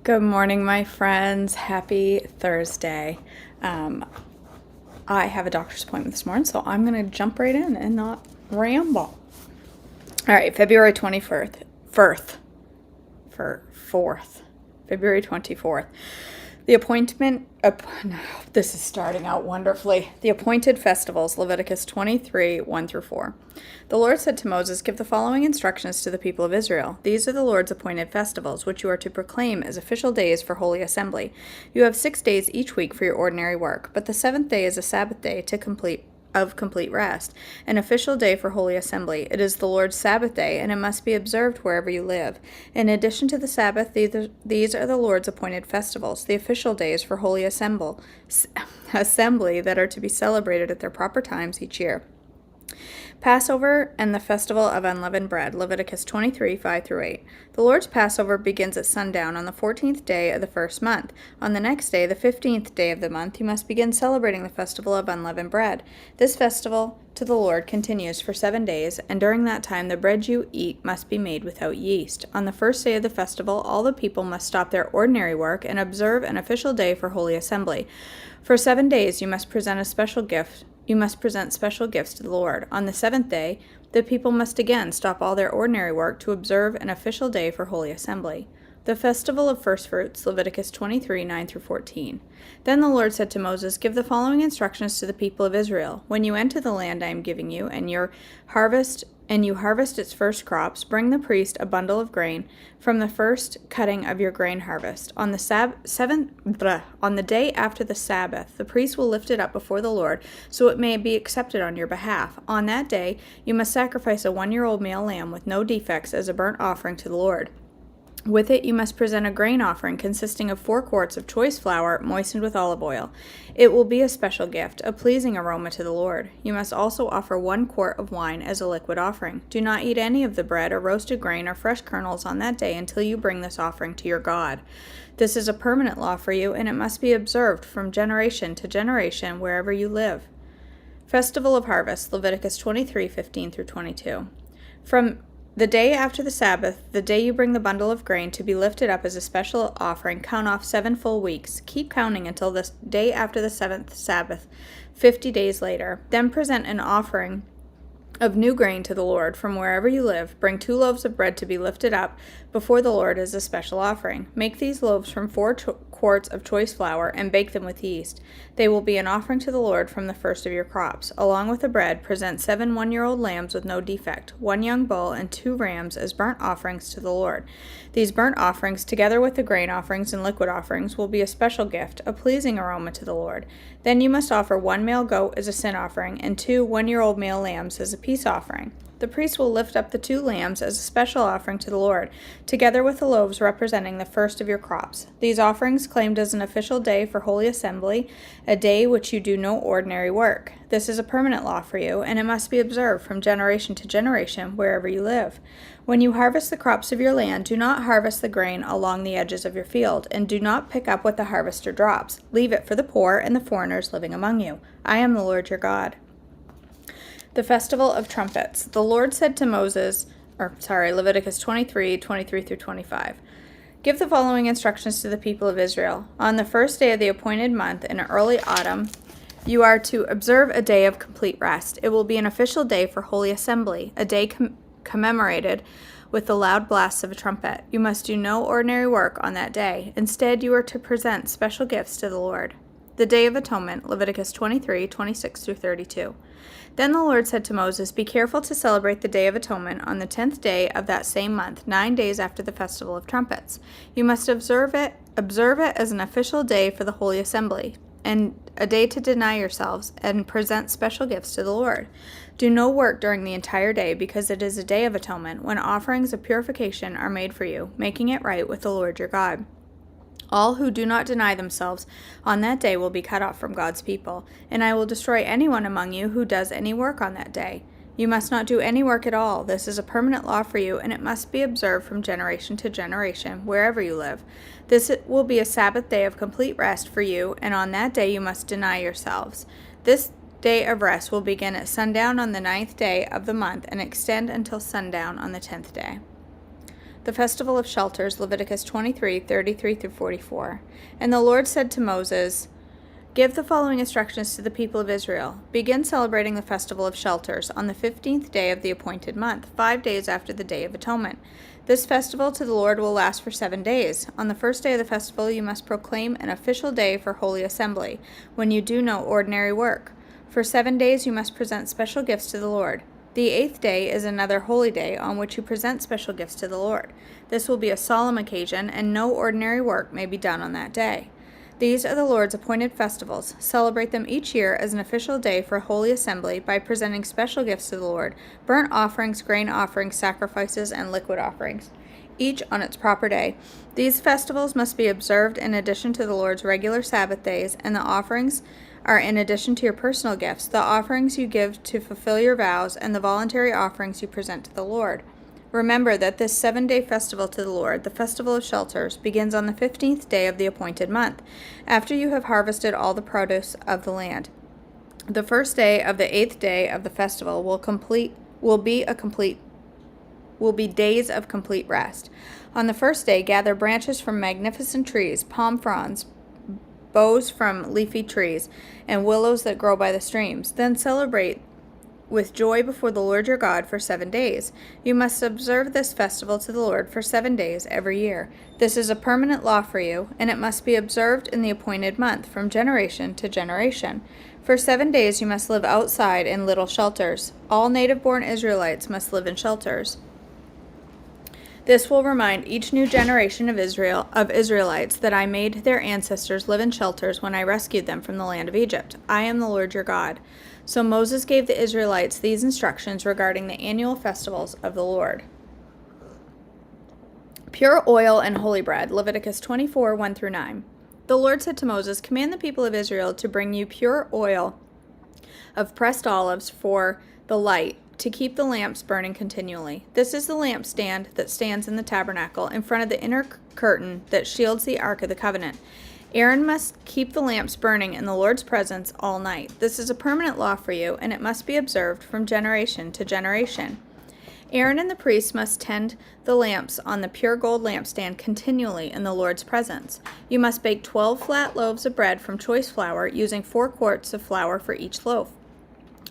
Good morning, my friends. Happy Thursday. I have a doctor's appointment this morning, so I'm going to jump right in and not ramble. All right, February 24th. February 24th. This is starting out wonderfully. The appointed festivals, Leviticus 23, 1 through 4. The Lord said to Moses, "Give the following instructions to the people of Israel. These are the Lord's appointed festivals, which you are to proclaim as official days for holy assembly. You have 6 days each week for your ordinary work, but the 7th day is a Sabbath day of complete rest, an official day for holy assembly. It is the Lord's Sabbath day, and it must be observed wherever you live. In addition to the Sabbath, these are the Lord's appointed festivals, the official days for holy assembly that are to be celebrated at their proper times each year. Passover and the Festival of Unleavened Bread, Leviticus 23, 5 through 8. The Lord's Passover begins at sundown on the 14th day of the first month. On the next day, the 15th day of the month, you must begin celebrating the Festival of Unleavened Bread. This festival to the Lord continues for 7 days, and during that time the bread you eat must be made without yeast. On the first day of the festival, all the people must stop their ordinary work and observe an official day for holy assembly. For 7 days you must present special gifts to the Lord. On the 7th day, the people must again stop all their ordinary work to observe an official day for holy assembly. The Festival of First Fruits, Leviticus 23, 9 through 14. Then the Lord said to Moses, "Give the following instructions to the people of Israel. When you enter the land I am giving you, and you harvest its first crops, bring the priest a bundle of grain from the first cutting of your grain harvest. On the day after the Sabbath, the priest will lift it up before the Lord, so it may be accepted on your behalf. On that day, you must sacrifice a 1-year-old male lamb with no defects as a burnt offering to the Lord. With it, you must present a grain offering consisting of 4 quarts of choice flour moistened with olive oil. It will be a special gift, a pleasing aroma to the Lord. You must also offer 1 quart of wine as a liquid offering. Do not eat any of the bread or roasted grain or fresh kernels on that day until you bring this offering to your God. This is a permanent law for you, and it must be observed from generation to generation wherever you live." Festival of Harvest, Leviticus 23, 15 through 22. From the day after the Sabbath, the day you bring the bundle of grain to be lifted up as a special offering, count off 7 full weeks. Keep counting until the day after the 7th Sabbath, 50 days later. Then present an offering of new grain to the Lord from wherever you live. Bring 2 loaves of bread to be lifted up before the Lord as a special offering. Make these loaves from 4 quarts of choice flour and bake them with yeast. They will be an offering to the Lord from the first of your crops. Along with the bread, present 7 one-year-old lambs with no defect, 1 young bull, and 2 rams as burnt offerings to the Lord. These burnt offerings, together with the grain offerings and liquid offerings, will be a special gift, a pleasing aroma to the Lord. Then you must offer 1 male goat as a sin offering and 2 one-year-old male lambs as a peace offering. The priest will lift up the 2 lambs as a special offering to the Lord, together with the loaves representing the first of your crops. These offerings claimed as an official day for holy assembly, a day which you do no ordinary work. This is a permanent law for you, and it must be observed from generation to generation wherever you live. When you harvest the crops of your land, do not harvest the grain along the edges of your field, and do not pick up what the harvester drops. Leave it for the poor and the foreigners living among you. I am the Lord your God. The Festival of Trumpets. The Lord said to Leviticus 23, 23 through 25. "Give the following instructions to the people of Israel. On the first day of the appointed month in early autumn, you are to observe a day of complete rest. It will be an official day for holy assembly, a day commemorated with the loud blasts of a trumpet. You must do no ordinary work on that day. Instead, you are to present special gifts to the Lord." The Day of Atonement, Leviticus 23, 26 through 32. Then the Lord said to Moses, "Be careful to celebrate the Day of Atonement on the 10th day of that same month, 9 days after the Festival of Trumpets. You must observe it as an official day for the Holy Assembly, and a day to deny yourselves and present special gifts to the Lord. Do no work during the entire day, because it is a day of atonement, when offerings of purification are made for you, making it right with the Lord your God. All who do not deny themselves on that day will be cut off from God's people, and I will destroy anyone among you who does any work on that day. You must not do any work at all. This is a permanent law for you, and it must be observed from generation to generation, wherever you live. This will be a Sabbath day of complete rest for you, and on that day you must deny yourselves. This day of rest will begin at sundown on the 9th day of the month and extend until sundown on the 10th day. The festival of shelters, Leviticus 23:33-44. And the Lord said to Moses, "Give the following instructions to the people of Israel. Begin celebrating the festival of shelters on the 15th day of the appointed month, 5 days after the Day of Atonement. This festival to the Lord will last for 7 days. On the first day of the festival, you must proclaim an official day for holy assembly, when you do no ordinary work. For 7 days you must present special gifts to the Lord. The 8th day is another holy day on which you present special gifts to the Lord. This will be a solemn occasion, and no ordinary work may be done on that day. These are the Lord's appointed festivals. Celebrate them each year as an official day for holy assembly by presenting special gifts to the Lord, burnt offerings, grain offerings, sacrifices, and liquid offerings, each on its proper day. These festivals must be observed in addition to the Lord's regular Sabbath days, and the offerings are in addition to your personal gifts, the offerings you give to fulfill your vows, and the voluntary offerings you present to the Lord. Remember that this 7-day festival to the Lord, the festival of shelters, begins on the 15th day of the appointed month, after you have harvested all the produce of the land. The first day of the 8th day of the festival will be days of complete rest. On the first day, gather branches from magnificent trees, palm fronds, boughs from leafy trees, and willows that grow by the streams. Then celebrate with joy before the Lord your God for 7 days. You must observe this festival to the Lord for 7 days every year. This is a permanent law for you, and it must be observed in the appointed month, from generation to generation. For 7 days you must live outside in little shelters. All native-born Israelites must live in shelters. This will remind each new generation of Israelites that I made their ancestors live in shelters when I rescued them from the land of Egypt. I am the Lord your God. So Moses gave the Israelites these instructions regarding the annual festivals of the Lord. Pure oil and holy bread, Leviticus 24:1-9. The Lord said to Moses, "Command the people of Israel to bring you pure oil of pressed olives for the light, to keep the lamps burning continually. This is the lampstand that stands in the tabernacle in front of the inner curtain that shields the Ark of the Covenant. Aaron must keep the lamps burning in the Lord's presence all night. This is a permanent law for you, and it must be observed from generation to generation. Aaron and the priests must tend the lamps on the pure gold lampstand continually in the Lord's presence. You must bake 12 flat loaves of bread from choice flour, using 4 quarts of flour for each loaf.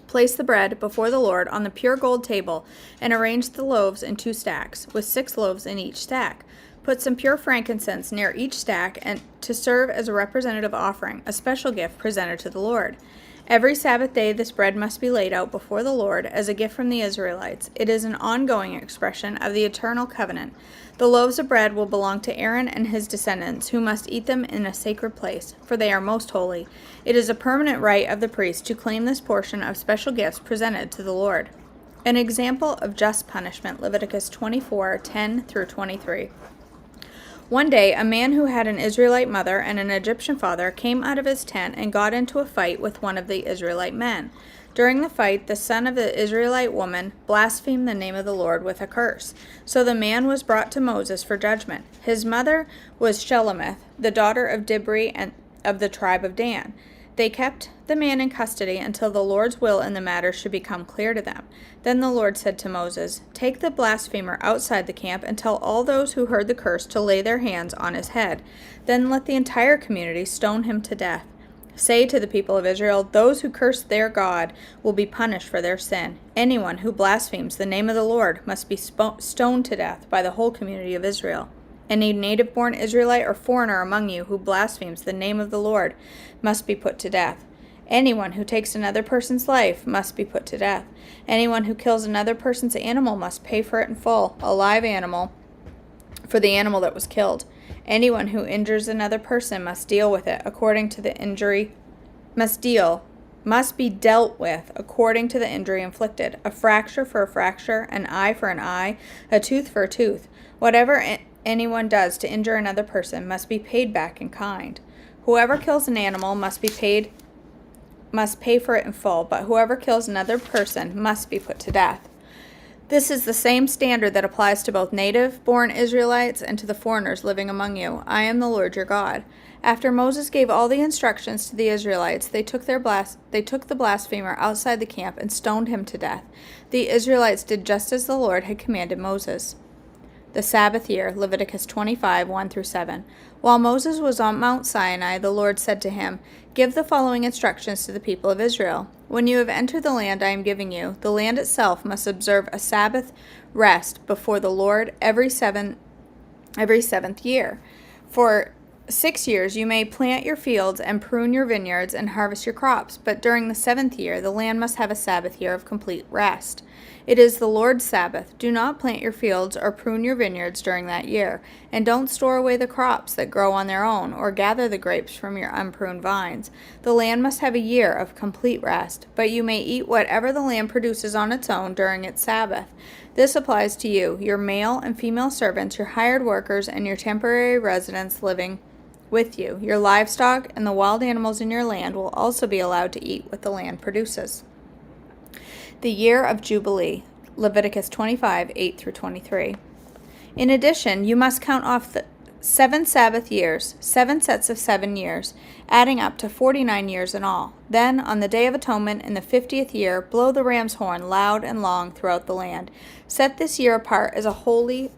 Place the bread before the Lord on the pure gold table and arrange the loaves in 2 stacks, with 6 loaves in each stack. Put some pure frankincense near each stack and to serve as a representative offering, a special gift presented to the Lord. Every Sabbath day this bread must be laid out before the Lord as a gift from the Israelites. It is an ongoing expression of the eternal covenant. The loaves of bread will belong to Aaron and his descendants, who must eat them in a sacred place, for they are most holy. It is a permanent right of the priest to claim this portion of special gifts presented to the Lord." An example of just punishment, Leviticus 24:10-23. One day, a man who had an Israelite mother and an Egyptian father came out of his tent and got into a fight with one of the Israelite men. During the fight, the son of the Israelite woman blasphemed the name of the Lord with a curse. So the man was brought to Moses for judgment. His mother was Shelemith, the daughter of Dibri and of the tribe of Dan. They kept the man in custody until the Lord's will in the matter should become clear to them. Then the Lord said to Moses, "Take the blasphemer outside the camp and tell all those who heard the curse to lay their hands on his head. Then let the entire community stone him to death. Say to the people of Israel, those who curse their God will be punished for their sin. Anyone who blasphemes the name of the Lord must be stoned to death by the whole community of Israel. Any native-born Israelite or foreigner among you who blasphemes the name of the Lord must be put to death. Anyone who takes another person's life must be put to death. Anyone who kills another person's animal must pay for it in full, a live animal, for the animal that was killed. Anyone who injures another person must deal with it according to the injury, must be dealt with according to the injury inflicted. A fracture for a fracture, an eye for an eye, a tooth for a tooth. Whatever anyone does to injure another person must be paid back in kind. Whoever kills an animal must pay for it in full, but whoever kills another person must be put to death. This is the same standard that applies to both native-born Israelites and to the foreigners living among you. I am the Lord your God. After Moses gave all the instructions to the Israelites, they took the blasphemer outside the camp and stoned him to death. The Israelites did just as the Lord had commanded Moses. the Sabbath year, Leviticus 25, 1 through 7. While Moses was on Mount Sinai, the Lord said to him, "Give the following instructions to the people of Israel. When you have entered the land I am giving you, the land itself must observe a Sabbath rest before the Lord every seventh year. For 6 years you may plant your fields and prune your vineyards and harvest your crops, but during the 7th year the land must have a Sabbath year of complete rest. It is the Lord's Sabbath. Do not plant your fields or prune your vineyards during that year, and don't store away the crops that grow on their own, or gather the grapes from your unpruned vines. The land must have a year of complete rest, but you may eat whatever the land produces on its own during its Sabbath. This applies to you, your male and female servants, your hired workers, and your temporary residents living with you. Your livestock and the wild animals in your land will also be allowed to eat what the land produces." The year of Jubilee, Leviticus 25, 8 through 23. In addition, you must count off the 7 Sabbath years, 7 sets of 7 years, adding up to 49 years in all. Then, on the Day of Atonement in the 50th year, blow the ram's horn loud and long throughout the land. Set this year apart as holy,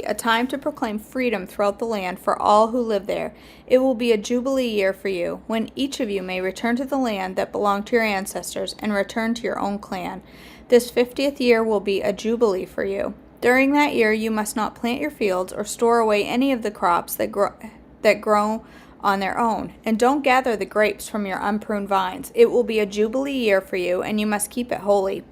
a time to proclaim freedom throughout the land for all who live there. It will be a Jubilee year for you, when each of you may return to the land that belonged to your ancestors and return to your own clan. This 50th year will be a Jubilee for you. During that year you must not plant your fields or store away any of the crops that grow on their own, and don't gather the grapes from your unpruned vines. It will be a Jubilee year for you, and you must keep it holy.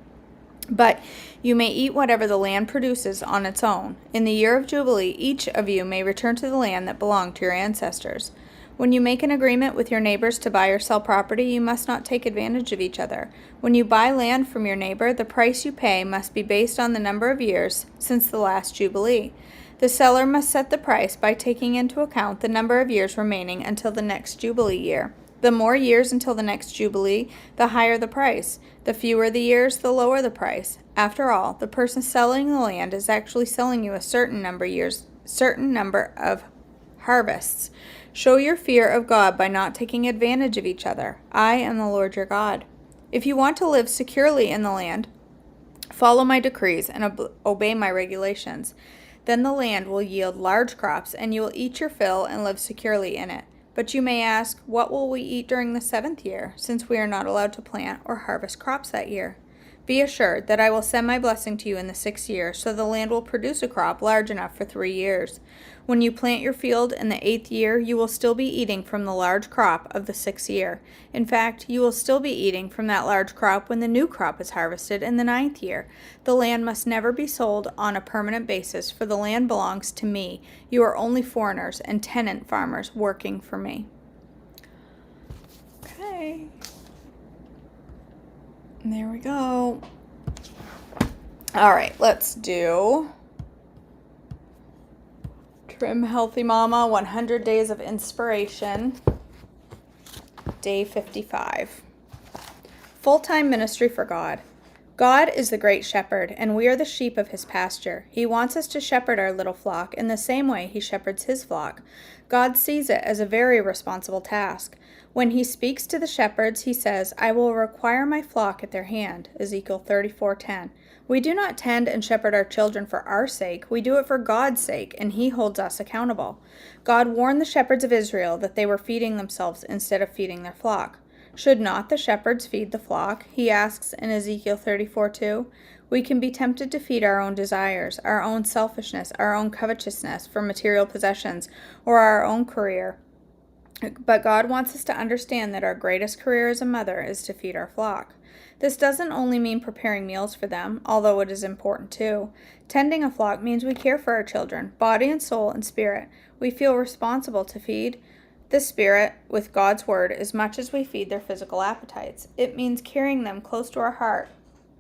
But you may eat whatever the land produces on its own. In the year of Jubilee, each of you may return to the land that belonged to your ancestors. When you make an agreement with your neighbors to buy or sell property, you must not take advantage of each other. When you buy land from your neighbor, the price you pay must be based on the number of years since the last Jubilee. The seller must set the price by taking into account the number of years remaining until the next Jubilee year. The more years until the next Jubilee, the higher the price. The fewer the years, the lower the price. After all, the person selling the land is actually selling you a certain number of harvests. Show your fear of God by not taking advantage of each other. I am the Lord your God. If you want to live securely in the land, follow my decrees and obey my regulations. Then the land will yield large crops, and you will eat your fill and live securely in it. But you may ask, what will we eat during the 7th year, since we are not allowed to plant or harvest crops that year? Be assured that I will send my blessing to you in the 6th year, so the land will produce a crop large enough for 3 years. When you plant your field in the 8th year, you will still be eating from the large crop of the 6th year. In fact, you will still be eating from that large crop when the new crop is harvested in the 9th year. The land must never be sold on a permanent basis, for the land belongs to me. You are only foreigners and tenant farmers working for me. Okay. There we go. All right, let's do Trim Healthy Mama 100 Days of Inspiration, Day 55. Full-time ministry for God. God is the great shepherd, and we are the sheep of his pasture. He wants us to shepherd our little flock in the same way he shepherds his flock. God sees it as a very responsible task. When he speaks to the shepherds, he says, "I will require my flock at their hand," Ezekiel 34:10. We do not tend and shepherd our children for our sake. We do it for God's sake, and he holds us accountable. God warned the shepherds of Israel that they were feeding themselves instead of feeding their flock. Should not the shepherds feed the flock? He asks in Ezekiel 34:2. We can be tempted to feed our own desires, our own selfishness, our own covetousness for material possessions, or our own career. But God wants us to understand that our greatest career as a mother is to feed our flock. This doesn't only mean preparing meals for them, although it is important too. Tending a flock means we care for our children, body and soul and spirit. We feel responsible to feed the spirit with God's word as much as we feed their physical appetites. It means carrying them close to our heart,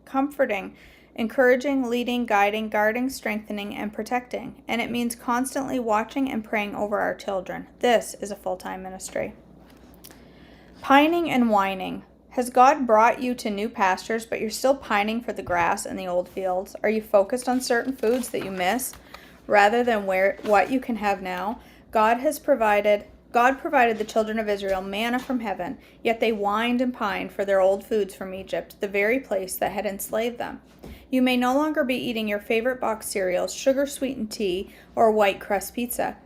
comforting, encouraging, leading, guiding, guarding, strengthening, and protecting. And it means constantly watching and praying over our children. This is a full-time ministry. Pining and whining. Has God brought you to new pastures, but you're still pining for the grass in the old fields? Are you focused on certain foods that you miss rather than what you can have now? God has provided God provided the children of Israel manna from heaven, yet they whined and pined for their old foods from Egypt, the very place that had enslaved them. You may no longer be eating your favorite box cereals, sugar-sweetened tea, or white crust pizza.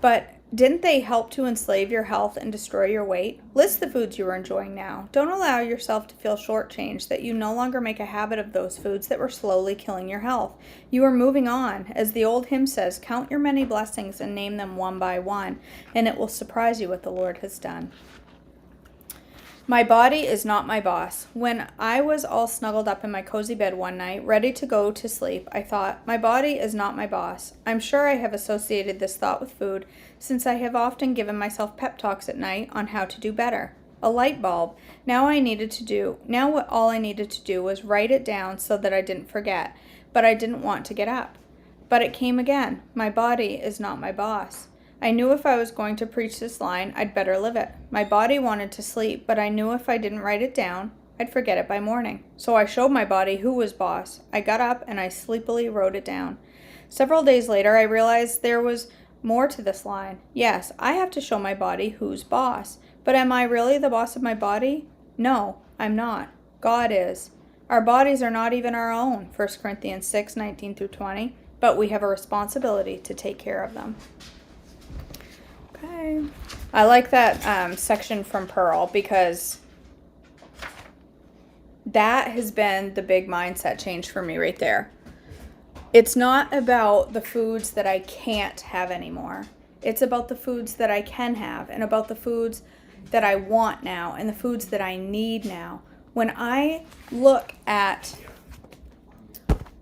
But didn't they help to enslave your health and destroy your weight? List the foods you are enjoying now. Don't allow yourself to feel shortchanged that you no longer make a habit of those foods that were slowly killing your health. You are moving on. As the old hymn says, count your many blessings and name them one by one, and it will surprise you what the Lord has done. My body is not my boss. When I was all snuggled up in my cozy bed one night, ready to go to sleep, I thought, my body is not my boss. I'm sure I have associated this thought with food, since I have often given myself pep talks at night on how to do better. A light bulb. Now all I needed to do was write it down so that I didn't forget, but I didn't want to get up. But it came again. My body is not my boss. I knew if I was going to preach this line, I'd better live it. My body wanted to sleep, but I knew if I didn't write it down, I'd forget it by morning. So I showed my body who was boss. I got up and I sleepily wrote it down. Several days later, I realized there was more to this line. Yes, I have to show my body who's boss. But am I really the boss of my body? No, I'm not. God is. Our bodies are not even our own, 1 Corinthians 6:19-20, but we have a responsibility to take care of them. Okay. I like that section from Pearl because that has been the big mindset change for me right there. It's not about the foods that I can't have anymore. It's about the foods that I can have and about the foods that I want now and the foods that I need now. When I look at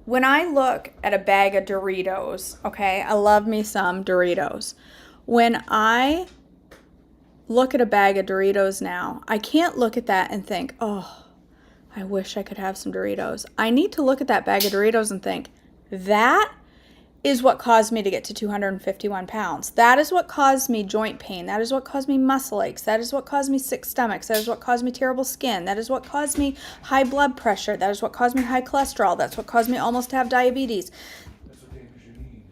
a bag of Doritos, okay, I love me some Doritos. When I look at a bag of Doritos now, I can't look at that and think, oh, I wish I could have some Doritos. I need to look at that bag of Doritos and think, that is what caused me to get to 251 pounds. That is what caused me joint pain. That is what caused me muscle aches. That is what caused me sick stomachs. That is what caused me terrible skin. That is what caused me high blood pressure. That is what caused me high cholesterol. That's what caused me almost to have diabetes.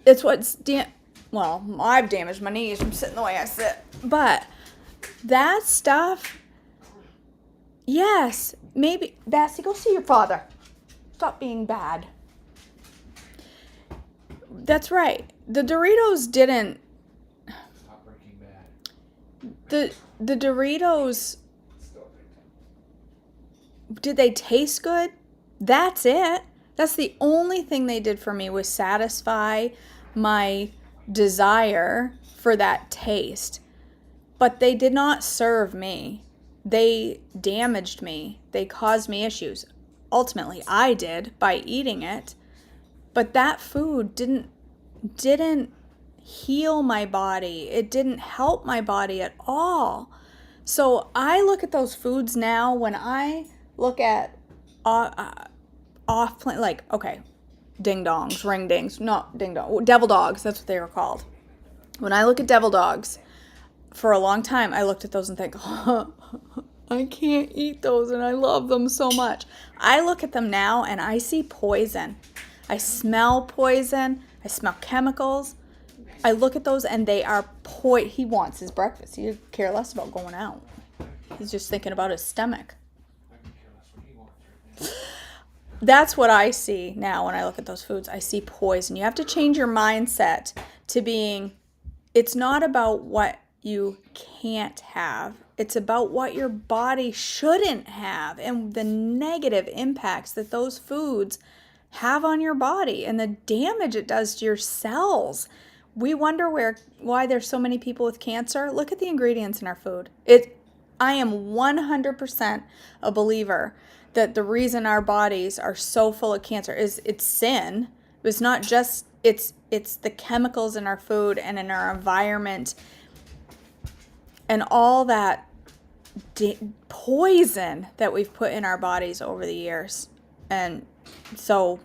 It's what's well, I've damaged my knees from sitting the way I sit. But that stuff, yes, maybe. Bessie, go see your father. Stop being bad. That's right. The Doritos didn't. Stop breaking bad. The Doritos, did they taste good? That's it. That's the only thing they did for me was satisfy my desire for that taste. But they did not serve me. They damaged me. They caused me issues. Ultimately, I did by eating it. But that food didn't heal my body. It didn't help my body at all. So I look at those foods now when I look at okay, ding dongs, ring dings, not ding dong, devil dogs, that's what they were called. When I look at devil dogs, for a long time I looked at those and think, oh, I can't eat those and I love them so much. I look at them now and I see poison. I smell poison. I smell chemicals. I look at those and they are he wants his breakfast. He could care less about going out. He's just thinking about his stomach. That's what I see now when I look at those foods. I see poison. You have to change your mindset to being, it's not about what you can't have. It's about what your body shouldn't have and the negative impacts that those foods have on your body and the damage it does to your cells. We wonder why there's so many people with cancer. Look at the ingredients in our food. I am 100% a believer that the reason our bodies are so full of cancer is it's sin. It's not just it's the chemicals in our food and in our environment and all that poison that we've put in our bodies over the years. And so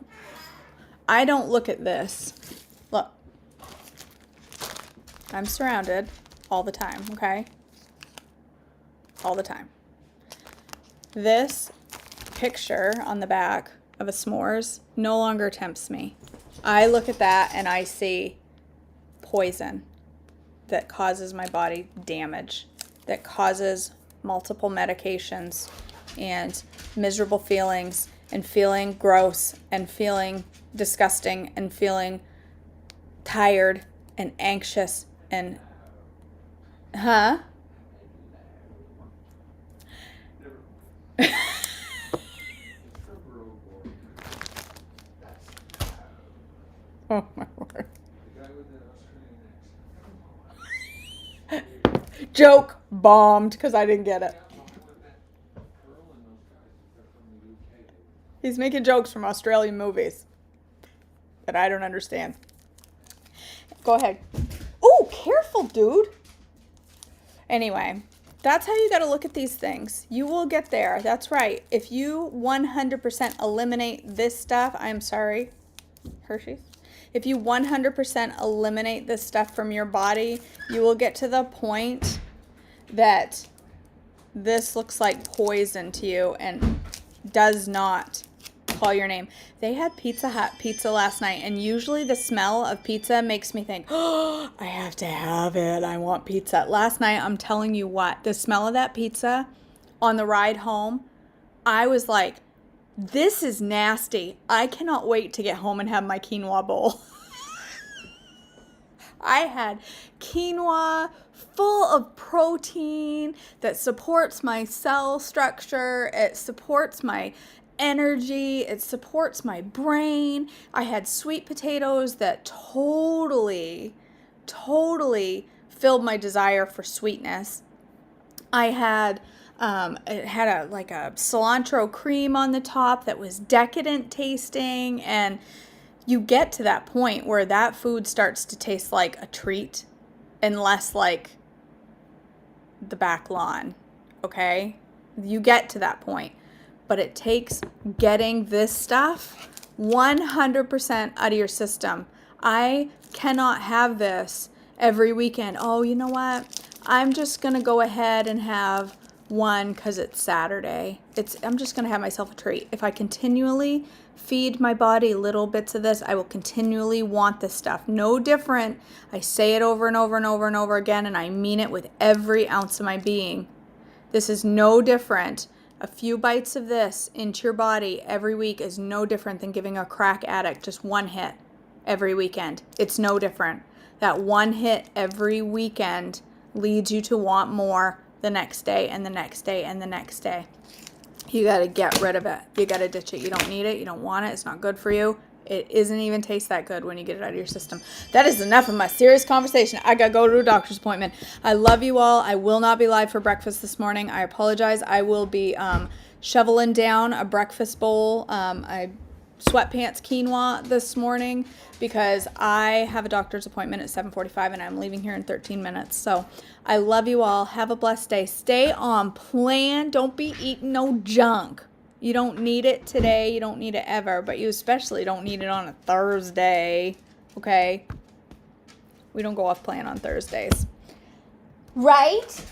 I don't look at this. Look, I'm surrounded all the time, okay? All the time. This picture on the back of a s'mores no longer tempts me. I look at that and I see poison. that causes my body damage, that causes multiple medications and miserable feelings and feeling gross and feeling disgusting and feeling tired and anxious and Oh my word. Joke bombed because I didn't get it. He's making jokes from Australian movies that I don't understand. Go ahead. Oh, careful, dude. Anyway, that's how you got to look at these things. You will get there. That's right. If you 100% eliminate this stuff, I'm sorry, Hershey's. If you 100% eliminate this stuff from your body, you will get to the point that this looks like poison to you and does not call your name. They had Pizza Hut pizza last night, and usually the smell of pizza makes me think, oh, I have to have it. I want pizza. Last night, I'm telling you what, the smell of that pizza on the ride home, I was like, this is nasty. I cannot wait to get home and have my quinoa bowl. I had quinoa full of protein that supports my cell structure. It supports my energy. It supports my brain. I had sweet potatoes that totally filled my desire for sweetness. I had it had a cilantro cream on the top that was decadent tasting, and you get to that point where that food starts to taste like a treat and less like the back lawn, okay? You get to that point, but it takes getting this stuff 100% out of your system. I cannot have this every weekend. Oh, you know what? I'm just going to go ahead and have one because it's Saturday. I'm just going to have myself a treat. If I continually feed my body little bits of this, I will continually want this stuff. No different. I say it over and over and over and over again, and I mean it with every ounce of my being. This is no different. A few bites of this into your body every week is no different than giving a crack addict just one hit every weekend. It's no different. That one hit every weekend leads you to want more the next day and the next day and the next day. You got to get rid of it. You got to ditch it. You don't need it. You don't want it. It's not good for you. It isn't even taste that good when you get it out of your system. That is enough of my serious conversation. I got to go to a doctor's appointment. I love you all. I will not be live for breakfast this morning. I apologize. I will be shoveling down a breakfast bowl. I sweatpants quinoa this morning because I have a doctor's appointment at 7:45 and I'm leaving here in 13 minutes. So I love you all. Have a blessed day. Stay on plan. Don't be eating no junk. You don't need it today. You don't need it ever, but you especially don't need it on a Thursday. Okay? We don't go off plan on Thursdays. Right?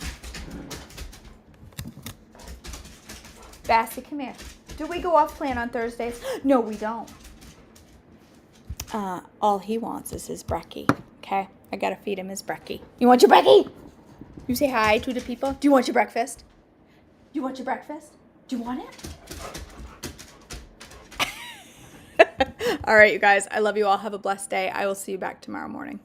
Bassy, come here. Do we go off plan on Thursdays? No, we don't. All he wants is his brekkie. Okay? I gotta feed him his brekkie. You want your brekkie? You say hi to the people. Do you want your breakfast? Do you want your breakfast? Do you want it? All right, you guys. I love you all. Have a blessed day. I will see you back tomorrow morning.